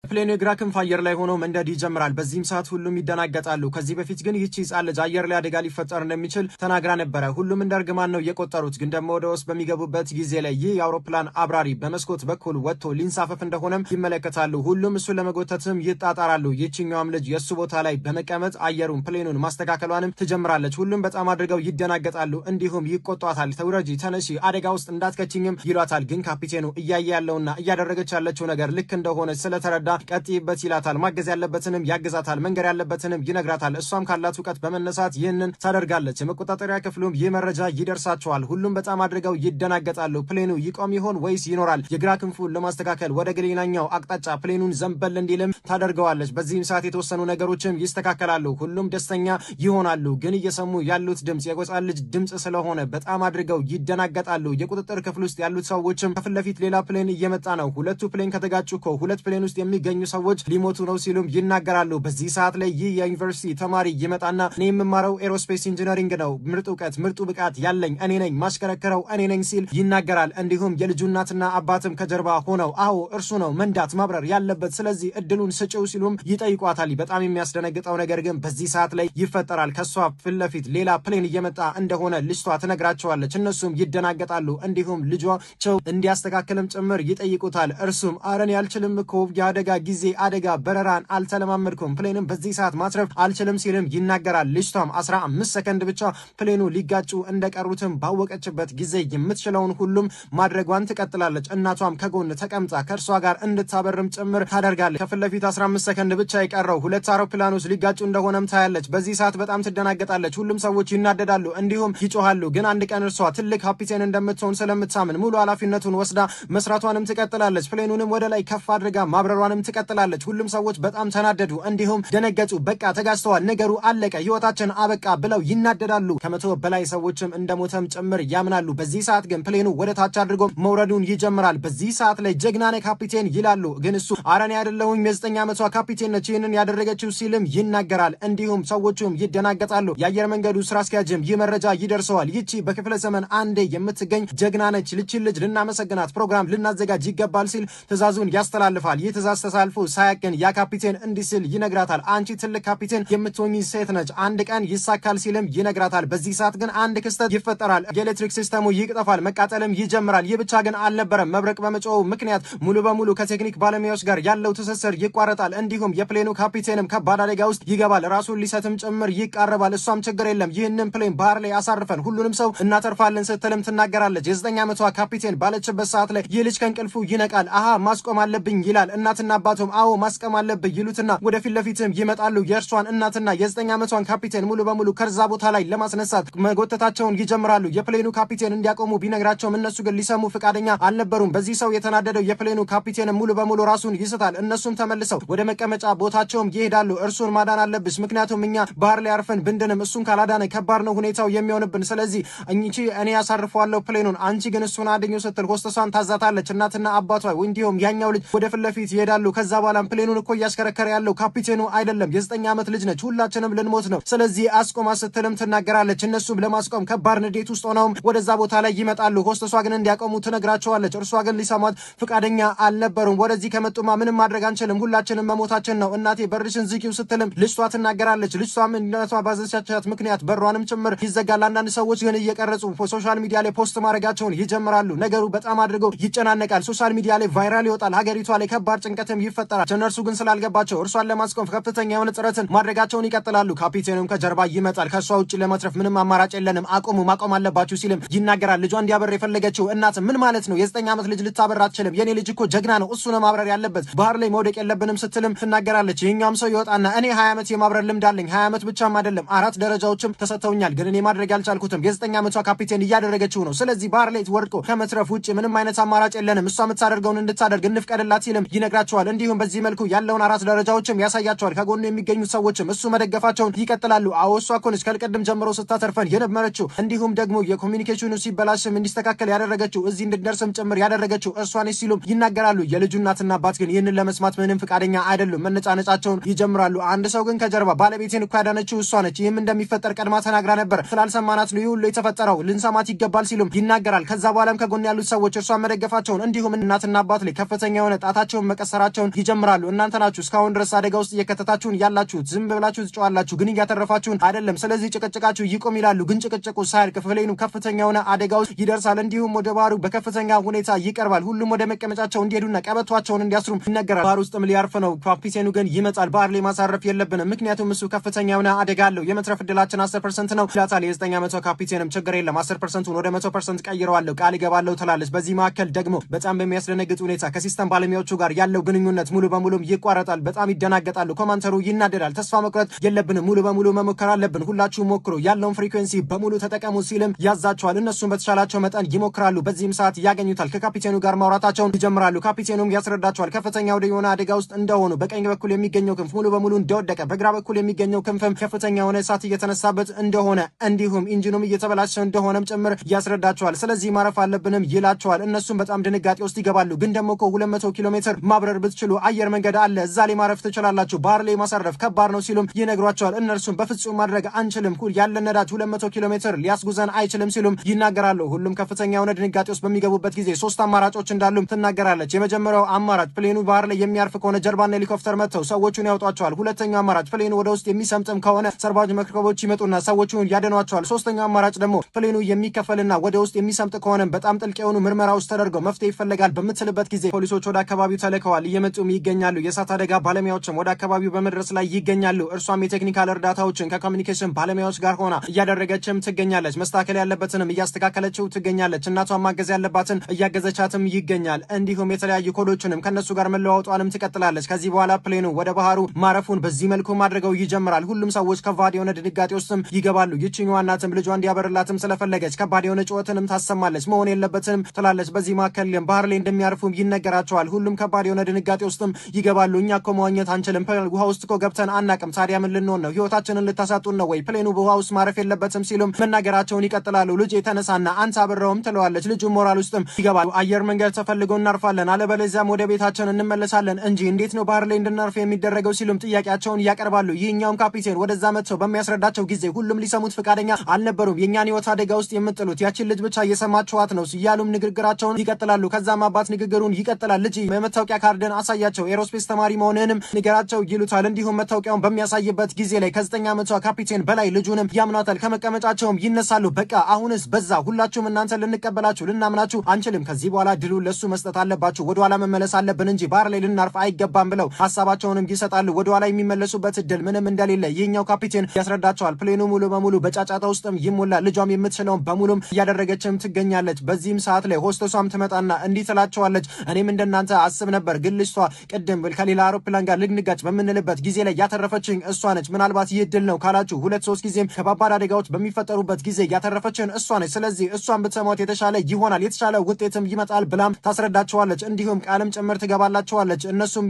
ፕሌኑ የግራ ክንፍ አየር ላይ ሆኖ መንደድ ይጀምራል። በዚህም ሰዓት ሁሉም ይደናገጣሉ። ከዚህ በፊት ግን ይህቺ ህጻን ልጅ አየር ላይ አደጋ ሊፈጠር እንደሚችል ተናግራ ነበረ። ሁሉም እንደ እርግማን ነው የቆጠሩት። ግን ደግሞ ወደ ውስጥ በሚገቡበት ጊዜ ላይ ይህ የአውሮፕላን አብራሪ በመስኮት በኩል ወጥቶ ሊንሳፈፍ እንደሆነም ይመለከታሉ። ሁሉም እሱን ለመጎተትም ይጣጣራሉ። ይህችኛዋም ልጅ የእሱ ቦታ ላይ በመቀመጥ አየሩን ፕሌኑን ማስተካከሏንም ትጀምራለች። ሁሉም በጣም አድርገው ይደናገጣሉ። እንዲሁም ይቆጧታል። ተውረጂ፣ ተነሺ፣ አደጋ ውስጥ እንዳትከችኝም ይሏታል። ግን ካፒቴኑ እያየ ያለውና እያደረገች ያለችው ነገር ልክ እንደሆነች ስለተረዳ ቀጥይበት ይላታል። ማገዝ ያለበትንም ያግዛታል፣ መንገር ያለበትንም ይነግራታል። እሷም ካላት እውቀት በመነሳት ይህንን ታደርጋለች። የመቆጣጠሪያ ክፍሉም ይህ መረጃ ይደርሳቸዋል። ሁሉም በጣም አድርገው ይደናገጣሉ። ፕሌኑ ይቆም ይሆን ወይስ ይኖራል? የግራ ክንፉን ለማስተካከል ወደ ሌላኛው አቅጣጫ ፕሌኑን ዘንበል እንዲልም ታደርገዋለች። በዚህም ሰዓት የተወሰኑ ነገሮችም ይስተካከላሉ። ሁሉም ደስተኛ ይሆናሉ። ግን እየሰሙ ያሉት ድምጽ የጎጻን ልጅ ድምጽ ስለሆነ በጣም አድርገው ይደናገጣሉ። የቁጥጥር ክፍል ውስጥ ያሉት ሰዎችም ከፊት ለፊት ሌላ ፕሌን እየመጣ ነው። ሁለቱ ፕሌን ከተጋጩ እኮ ሁለት ፕሌን ውስጥ የሚገኙ ሰዎች ሊሞቱ ነው ሲሉም ይናገራሉ። በዚህ ሰዓት ላይ ይህ የዩኒቨርሲቲ ተማሪ ይመጣና እኔ የምማረው ኤሮስፔስ ኢንጂነሪንግ ነው፣ ምርጥ እውቀት ምርጡ ብቃት ያለኝ እኔ ነኝ፣ ማሽከረከረው እኔ ነኝ ሲል ይናገራል። እንዲሁም የልጁ እናትና አባትም ከጀርባ ሆነው አዎ እርሱ ነው መንዳት ማብረር ያለበት፣ ስለዚህ እድሉን ስጪው ሲሉም ይጠይቋታል። በጣም የሚያስደነግጠው ነገር ግን በዚህ ሰዓት ላይ ይፈጠራል። ከሷ ፊት ለፊት ሌላ ፕሌን እየመጣ እንደሆነ ልጅቷ ትነግራቸዋለች። እነሱም ይደናገጣሉ። እንዲሁም ልጇቸው እንዲያስተካክልም ጭምር ይጠይቁታል። እርሱም አረን ያልችልም እኮ የአደጋ ጊዜ አደጋ በረራን አልተለማመድኩም፣ ፕሌንም በዚህ ሰዓት ማትረፍ አልችልም ሲልም ይናገራል። ልጅቷም 15 ሰከንድ ብቻ ፕሌኑ ሊጋጩ እንደቀሩትም ባወቀችበት ጊዜ የምትችለውን ሁሉም ማድረጓን ትቀጥላለች። እናቷም ከጎን ተቀምጣ ከእርሷ ጋር እንድታበርም ጭምር ታደርጋለች። ከፊት ለፊት 15 ሰከንድ ብቻ የቀረው ሁለት አውሮፕላኖች ሊጋጩ እንደሆነም ታያለች። በዚህ ሰዓት በጣም ትደናገጣለች። ሁሉም ሰዎች ይናደዳሉ፣ እንዲሁም ይጮሃሉ። ግን አንድ ቀን እርሷ ትልቅ ካፒቴን እንደምትሆን ስለምታምን ሙሉ ኃላፊነቱን ወስዳ መስራቷንም ትቀጥላለች። ፕሌኑንም ወደ ላይ ከፍ አድርጋ ማብረሯንም ትቀጥላለች። ሁሉም ሰዎች በጣም ተናደዱ፣ እንዲሁም ደነገጡ። በቃ ተጋጭተዋል፣ ነገሩ አለቀ፣ ህይወታችን አበቃ ብለው ይናደዳሉ። ከመቶ በላይ ሰዎችም እንደሞተም ጭምር ያምናሉ። በዚህ ሰዓት ግን ፕሌኑ ወደ ታች አድርጎ መውረዱን ይጀምራል። በዚህ ሰዓት ላይ ጀግናኔ ካፒቴን ይላሉ። ግን እሱ አረኔ አይደለሁም የ9 ዓመቷ ካፒቴን ነች ይህንን ያደረገችው ሲልም ይናገራል። እንዲሁም ሰዎቹም ይደናገጣሉ። የአየር መንገዱ ስራ አስኪያጅም ይህ መረጃ ይደርሰዋል። ይቺ በክፍለ ዘመን አንዴ የምትገኝ ጀግና ነች፣ ልችን ልጅ ልናመሰግናት ፕሮግራም ልናዘጋጅ ይገባል ሲል ትእዛዙን ያስተላልፋል። ይህ ትእዛዝ ተሳልፎ ሳያቅን ያ ካፒቴን እንዲህ ሲል ይነግራታል። አንቺ ትልቅ ካፒቴን የምትሆኚ ሴት ነች፣ አንድ ቀን ይሳካል ሲልም ይነግራታል። በዚህ ሰዓት ግን አንድ ክስተት ይፈጠራል። የኤሌክትሪክ ሲስተሙ ይቅጠፋል፣ መቃጠልም ይጀምራል። ይህ ብቻ ግን አልነበረም። መብረቅ በመጮሁ ምክንያት ሙሉ በሙሉ ከቴክኒክ ባለሙያዎች ጋር ያለው ትስስር ይቋረጣል። እንዲሁም የፕሌኑ ካፒቴንም ከባድ አደጋ ውስጥ ይገባል። ራሱን ሊሰትም ጭምር ይቃረባል። እሷም ችግር የለም ይህንን ፕሌን ባህር ላይ አሳርፈን ሁሉንም ሰው እናተርፋለን ስትልም ትናገራለች። የ9 ዓመቷ ካፒቴን ባለችበት ሰዓት ላይ ይህ ልጅ ከእንቅልፉ ይነቃል። አሃ ማስቆም አለብኝ ይላል። እናትና አባቱም አዎ ማስቆም አለብኝ ይሉትና ወደ ፊት ለፊትም ይመጣሉ። የእርሷን እናትና የ9 ዓመቷን ካፒቴን ሙሉ በሙሉ ከዛ ቦታ ላይ ለማስነሳት መጎተታቸውን ይጀምራሉ። የፕሌኑ ካፒቴን እንዲያቆሙ ቢነግራቸውም እነሱ ግን ሊሰሙ ፈቃደኛ አልነበሩም። በዚህ ሰው የተናደደው የፕሌኑ ካፒቴን ሙሉ በሙሉ ራሱን ይስታል። እነሱም ተመልሰው ወደ መቀመጫ ቦታቸውም ይሄዳሉ። እርሱን ማዳን አለብሽ፣ ምክንያቱም እኛ ባህር ላይ አርፈን ብንድንም እሱን ካላዳነ ከባድ ነው ሁኔታው የሚሆንብን፣ ስለዚህ እኔ ያሳርፈዋለሁ ፕሌኑን፣ አንቺ ግን እሱን አድኙ ስትል ሆስተሷን ታዛታለች። እናትና አባቷ እንዲሁም ያኛው ልጅ ወደ ፊት ለፊት ይሄዳሉ። ከዛ በኋላ ፕሌኑን እኮ እያሽከረከረ ያለው ካፒቴኑ አይደለም፣ የ9 ዓመት ልጅ ነች፣ ሁላችንም ልንሞት ነው፣ ስለዚህ አስቆማ ስትልም ትናገራለች። እነሱም ለማስቆም ከባድ ንዴት ውስጥ ሆነውም ወደዛ ቦታ ላይ ይመጣሉ። ሆስተሷ ግን እንዲያቆሙ ትነግራቸዋለች። እርሷ ግን ሊሰማት ፍቃደኛ አልነበሩም። ወደዚህ ከመጡማ ምንም ማድረግ አንችልም፣ ሁላችንም መሞታችን ነው፣ እናቴ በርሽን ዝጊው ስትልም ልጅቷ ትናገራለች። ልጅቷም እናቷ ባዘቻቻት ምክንያት በሯንም ጭምር ይዘጋል። አንዳንድ ሰዎች ግን እየቀረጹ ሶሻል ሚዲያ ላይ ፖስት ማድረጋቸውን ይጀምራሉ። ነገሩ በጣም አድርገው ይጨናነቃል። ሶሻል ሚዲያ ላይ ቫይራል ይወጣል። ሀገሪቷ ላይ ከባድ ጭንቀትም ይፈጠራል። እነርሱ ግን ስላልገባቸው እርሷን ለማስቆም ከፍተኛ የሆነ ጥረትን ማድረጋቸውን ይቀጥላሉ። ካፒቴኑም ከጀርባ ይመጣል። ከሷ ውጭ ለመትረፍ ምንም አማራጭ የለንም፣ አቁሙ፣ ማቆም አለባችሁ ሲልም ይናገራል። ልጇ እንዲያበር የፈለገችው እናት ምን ማለት ነው? የ9 ዓመት ልጅ ልታበር አትችልም፣ የኔ ልጅ እኮ ጀግና ነው፣ እሱ ነው ማብረር ያለበት፣ ባህር ላይ መውደቅ የለብንም ስትልም ትናገራለች። ይህኛውም ሰው ይወጣና እኔ 20 ዓመት የማብረር ልምድ አለኝ፣ 20 ዓመት ብቻም አይደለም 4 ደረጃዎችም ተሰጥተውኛል፣ ግን እኔ ማድረግ ያልቻልኩትም የ9 ዓመቷ ካፒቴን እያደረገችው ነው፣ ስለዚህ ባህር ላይ ወድቆ ከመትረፍ ውጭ ምንም አይነት አማራጭ የለንም፣ እሷ የምታደርገውን እንድታደርግ እንፍቀድላት ሲልም ይነግራቸዋል። እንዲሁም በዚህ መልኩ ያለውን 4 ደረጃዎችም ያሳያቸዋል። ከጎኑ የሚገኙት ሰዎችም እሱ መደገፋቸውን ይቀጥላሉ። አዎ እሷ እኮ ነች ከልቀድም ጀምሮ ስታተርፈን የነበረችው፣ እንዲሁም ደግሞ የኮሚኒኬሽኑ ሲበላሽም እንዲስተካከል ያደረገችው፣ እዚህ እንድንደርስም ጭምር ያደረገችው እርሷ ነች ሲሉም ይናገራሉ። የልጁ እናትና አባት ግን ይህንን ለመስማት ምንም ፍቃደኛ አይደሉም። መነጫነጫቸውን ይጀምራሉ። አንድ ሰው ግን ከጀርባ ባለቤቴን እኮ ያዳነችው እሷ ነች፣ ይህም እንደሚፈጠር ቀድማ ተናግራ ነበር፣ ስላልሰማናት ነው ይህ ሁሉ የተፈጠረው፣ ልንሰማት ይገባል ሲሉም ይናገራል። ከዛ በኋላም ከጎን ያሉት ሰዎች እርሷን መደገፋቸውን እንዲሁም እናትና አባት ላይ ከፍተኛ የሆነ ጣታቸውን መቀሰራቸው ማውራታቸውን ይጀምራሉ። እናንተ ናችሁ እስካሁን ድረስ አደጋ ውስጥ እየከተታችሁን ያላችሁት፣ ዝም ብላችሁ ትጫዋላችሁ ግን እያተረፋችሁን አይደለም። ስለዚህ ጭቅጭቃችሁ ይቆም ይላሉ። ግን ጭቅጭቁ ሳይልቅ ፕሌኑ ከፍተኛ የሆነ አደጋ ውስጥ ይደርሳል። እንዲሁም ወደ ባህሩ በከፍተኛ ሁኔታ ይቀርባል። ሁሉም ወደ መቀመጫቸው እንዲሄዱና ቀበቷቸውን እንዲያስሩም ይነገራል። ባህር ውስጥም ሊያርፍ ነው። ካፒቴኑ ግን ይመጣል። ባህር ላይ ማሳረፍ የለብንም ምክንያቱም እሱ ከፍተኛ የሆነ አደጋ አለው። የመትረፍ ዕድላችን 10% ነው ይላታል። የ9 ዓመቷ ካፒቴንም ችግር የለም 10%ን ወደ 100% ቀይረዋለሁ ቃል ይገባለሁ ትላለች። በዚህ መካከል ደግሞ በጣም በሚያስደነግጥ ሁኔታ ከሲስተም ባለሙያዎቹ ጋር ያለው ግንኙነት ሙሉ በሙሉም ይቋረጣል። በጣም ይደናገጣሉ። ኮማንደሩ ይናደዳል። ተስፋ መቁረጥ የለብንም ሙሉ በሙሉ መሞከር አለብን። ሁላችሁ ሞክሩ፣ ያለውን ፍሪኩዌንሲ በሙሉ ተጠቀሙ ሲልም ያዛቸዋል። እነሱም በተቻላቸው መጠን ይሞክራሉ። በዚህም ሰዓት ያገኙታል። ከካፒቴኑ ጋር ማውራታቸውን ይጀምራሉ። ካፒቴኑም ያስረዳቸዋል ከፍተኛ ወደ የሆነ አደጋ ውስጥ እንደሆኑ። በቀኝ በኩል የሚገኘው ክንፍ ሙሉ በሙሉ እንደወደቀ፣ በግራ በኩል የሚገኘው ክንፍም ከፍተኛ የሆነ እሳት እየተነሳበት እንደሆነ እንዲሁም ኢንጂኑም እየተበላሸ እንደሆነም ጭምር ያስረዳቸዋል። ስለዚህ ማረፍ አለብንም ይላቸዋል። እነሱም በጣም ድንጋጤ ውስጥ ይገባሉ። ግን ደግሞ እኮ 200 ኪሎ ሜትር ማብረር ብትችሉ አየር መንገድ አለ፣ እዛ ላይ ማረፍ ትችላላችሁ፣ ባህር ላይ ማሳረፍ ከባድ ነው ሲሉም ይነግሯቸዋል። እነርሱም በፍጹም ማድረግ አንችልም፣ ያለን ነዳጅ 200 ኪሎ ሜትር ሊያስጉዘን አይችልም ሲሉም ይናገራሉ። ሁሉም ከፍተኛ የሆነ ድንጋጤ ውስጥ በሚገቡበት ጊዜ 3 አማራጮች እንዳሉም ትናገራለች። የመጀመሪያው አማራጭ ፕሌኑ ባህር ላይ የሚያርፍ ከሆነ ጀርባና ሄሊኮፕተር መጥተው ሰዎቹን ያወጧቸዋል። ሁለተኛው አማራጭ ፕሌኑ ወደ ውስጥ የሚሰምጥም ከሆነ ሰርባጅ መርከቦች ይመጡና ሰዎቹን ያደኗቸዋል። ሶስተኛው አማራጭ ደግሞ ፕሌኑ የሚከፈልና ወደ ውስጥ የሚሰምጥ ከሆነ በጣም ጥልቅ የሆኑ ምርመራ ውስጥ ተደርገው መፍትሄ ይፈልጋል በምትልበት ጊዜ ፖሊሶች ወደ አካባቢው ተልከዋል። እየመጡም ይገኛሉ። የእሳት አደጋ ባለሙያዎችም ወደ አካባቢው በመድረስ ላይ ይገኛሉ። እርሷም የቴክኒካል እርዳታዎችን ከኮሚኒኬሽን ባለሙያዎች ጋር ሆና እያደረገችም ትገኛለች። መስተካከል ያለበትንም እያስተካከለችው ትገኛለች። እናቷን ማገዝ ያለባትን እያገዘቻትም ይገኛል። እንዲሁም የተለያዩ ኮዶችንም ከነሱ ጋር መለዋወጧንም ትቀጥላለች። ከዚህ በኋላ ፕሌኑ ወደ ባህሩ ማረፉን በዚህ መልኩ ማድረገው ይጀምራል። ሁሉም ሰዎች ከባድ የሆነ ድንጋጤ ውስጥም ይገባሉ። ይችኛዋ እናትም ልጇ እንዲያበርላትም ስለፈለገች ከባድ የሆነ ጩኸትንም ታሰማለች። መሆን የለበትም ትላለች። በዚህ መካከል ባህር ላይ እንደሚያርፉም ይነገራቸዋል። ሁሉም ከባድ የሆነ ድንጋጤ ውስጥም ይገባሉ። እኛ እኮ መዋኘት አንችልም፣ ውሃ ውስጥ እኮ ገብተን አናቅም፣ ታዲያ ምን ልንሆን ነው? ህይወታችንን ልታሳጡን ነው ወይ? ፕሌኑ በውሃ ውስጥ ማረፍ የለበትም ሲሉም መናገራቸውን ይቀጥላሉ። ልጅ የተነሳና አንተ አብረውም ትለዋለች። ልጁ ሞራል ውስጥም ይገባሉ። አየር መንገድ ተፈልጎ እናርፋለን፣ አለበለዚያም ወደ ቤታችን እንመለሳለን እንጂ እንዴት ነው ባህር ላይ እንድናርፍ የሚደረገው ሲሉም ጥያቄያቸውን ያቀርባሉ። ይህኛውም ካፒቴን ወደዛ መጥተው በሚያስረዳቸው ጊዜ ሁሉም ሊሰሙት ፈቃደኛ አልነበሩም። የኛን ህይወት አደጋ ውስጥ የምጥሉት ያችን ልጅ ብቻ እየሰማችኋት ነው እያሉም ንግግራቸውን ይቀጥላሉ። ከዛም አባት ንግግሩን ይቀጥላል። ልጅ የመታወቂያ ካርድን አሳያቸው፣ ኤሮስፔስ ተማሪ መሆንህንም ንገራቸው ይሉታል። እንዲሁም መታወቂያውን በሚያሳይበት ጊዜ ላይ ከ9 ዓመቷ ካፒቴን በላይ ልጁንም ያምኗታል። ከመቀመጫቸውም ይነሳሉ። በቃ አሁንስ በዛ፣ ሁላችሁም እናንተ ልንቀበላችሁ ልናምናችሁ አንችልም። ከዚህ በኋላ ድሉን ለሱ መስጠት አለባችሁ። ወደኋላ መመለስ አለብን እንጂ ባህር ላይ ልናርፍ አይገባም ብለው ሀሳባቸውንም ይሰጣሉ። ወደኋላ የሚመለሱበት እድል ምንም እንደሌለ ይህኛው ካፒቴን ያስረዳቸዋል። ፕሌኑ ሙሉ በሙሉ በጫጫታ ውስጥም ይሞላል። ልጇም የምትችለውን በሙሉም እያደረገችም ትገኛለች። በዚህም ሰዓት ላይ ሆስተሷም ትመጣና እንዲህ ትላቸዋለች። እኔም እንደናንተ አስብ ነበር፣ ግን ልጅቷ ቅድም ከሌላ አውሮፕላን ጋር ልንጋጭ በምንልበት ጊዜ ላይ ያተረፈችኝ እሷ ነች። ምናልባት ይህ ድል ነው ካላችሁ 2-3 ጊዜም ከባባድ አደጋዎች በሚፈጠሩበት ጊዜ ያተረፈችን እሷ ነች። ስለዚህ እሷን ብትሰሟት የተሻለ ይሆናል፣ የተሻለ ውጤትም ይመጣል ብላም ታስረዳቸዋለች። እንዲሁም ቃልም ጭምር ትገባላቸዋለች። እነሱም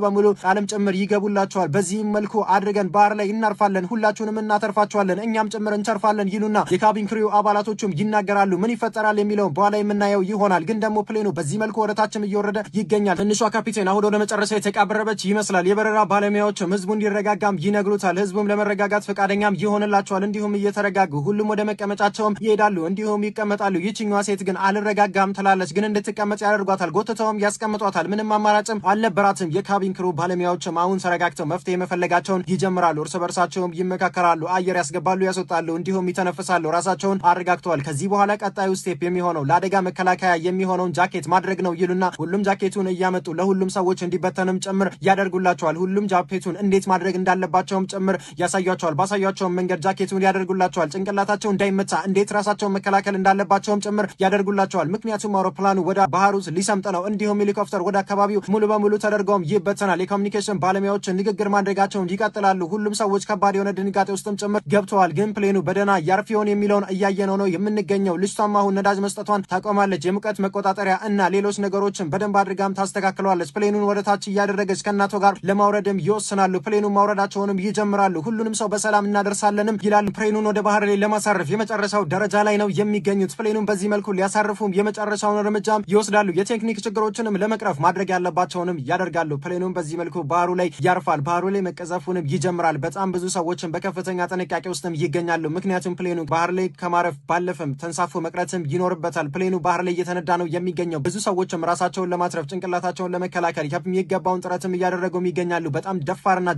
በሙሉ ቃልም ጭምር ይገቡላቸዋል። በዚህም መልኩ አድርገን ባህር ላይ እናርፋለን፣ ሁላችሁንም እናተርፋቸዋለን፣ እኛም ጭምር እንተርፋለን ይሉና የካቢን ክሪው አባላቶቹም ይናገራሉ። ምን ይፈጠራል የሚለው በኋላ የምናየው ይሆናል። ግን ደግሞ ፕሌኑ በዚህ መልኩ ወደታችም እየወረደ ይገኛል። ትንሿ ካፒቴን አሁን ወደ መጨረሻ የተቃበረበች ይመስላል። የበረራ ባለሙያዎችም ህዝቡ እንዲረጋጋም ይነግሩታል። ህዝቡም ለመረጋጋት ፈቃደኛም ይሆንላቸዋል። እንዲሁም እየተረጋጉ ሁሉም ወደ መቀመጫቸውም ይሄዳሉ፣ እንዲሁም ይቀመጣሉ። ይችኛዋ ሴት ግን አልረጋጋም ትላለች። ግን እንድትቀመጥ ያደርጓታል፣ ጎትተውም ያስቀምጧታል። ምንም አማራጭም አልነበራትም። የካቢን ክሩ ባለሙያዎችም አሁን ተረጋግተው መፍትሄ መፈለጋቸውን ይጀምራሉ። እርስ በርሳቸውም ይመካከራሉ፣ አየር ያስገባሉ፣ ያስወጣሉ፣ እንዲሁም ይተነፍሳሉ። ራሳቸውን አረጋግተዋል። ከዚህ በኋላ ቀጣዩ ስቴፕ የሚሆነው ለአደጋ መከላከያ የሚሆነውን ጃኬት ማድረግ ነው ይሉና ሁሉም ጃኬቱን እያመጡ ለሁሉም ሰዎች እንዲበተንም ጭምር ያደርጉላቸዋል። ሁሉም ጃኬቱን እንዴት ማድረግ እንዳለባቸውም ጭምር ያሳያቸዋል። ባሳያቸውም መንገድ ጃኬቱን ያደርጉላቸዋል። ጭንቅላታቸው እንዳይመታ እንዴት ራሳቸውን መከላከል እንዳለባቸውም ጭምር ያደርጉላቸዋል። ምክንያቱም አውሮፕላኑ ወደ ባህር ውስጥ ሊሰምጥ ነው። እንዲሁም ሄሊኮፕተር ወደ አካባቢው ሙሉ በሙሉ ተደርገውም ይበተናል። የኮሚኒኬሽን ባለሙያዎች ንግግር ማድረጋቸውን ይቀጥላሉ። ሁሉም ሰዎች ከባድ የሆነ ድንጋጤ ውስጥም ጭምር ገብተዋል። ግን ፕሌኑ በደህና ያርፍ ይሆን የሚለውን እያየነው ነው የምንገኘው። ልጅቷም አሁን ነዳጅ መስጠቷን ታቆማለች። የሙቀት መቆጣጠሪያ እና ሌሎች ነገሮችን በደንብ አድርጋም ታስተካክለዋለች። ፕሌኑን ወደ ታች እያደረገች ከእናቷ ጋር ለማውረድም ይወስናሉ። ፕሌኑን ማውረዳቸውንም ይጀምራሉ። ሁሉንም ሰው በሰላም እናደርሳለንም ይላሉ። ፕሌኑን ወደ ባህር ላይ ለማሳረፍ የመጨረሻው ደረጃ ላይ ነው የሚገኙት። ፕሌኑን በዚህ መልኩ ሊያሳርፉም የመጨረሻውን እርምጃም ይወስዳሉ። የቴክኒክ ችግሮችንም ለመቅረፍ ማድረግ ያለባቸውንም ያደርጋሉ። ፕሌኑን በዚህ መልኩ ባህሩ ላይ ያርፋል። ባህሩ ላይ መቀዘፉንም ይጀምራል። በጣም ብዙ ሰዎችን በከፍተኛ ጥንቃቄ ውስጥም ይገኛሉ። ምክንያቱም ፕሌኑ ባህር ላይ ከማረፍ ባለፈም ተንሳፎ መቅረትም ይኖርበታል። ፕሌኑ ባህር ላይ እየተነዳ ነው የሚገኘው። ብዙ ሰዎችም ራሳቸውን ለማትረፍ ጭንቅላታቸውን ለመከላከል ለመከላከል የሚገባውን ጥረትም እያደረጉም ይገኛሉ። በጣም ደፋርና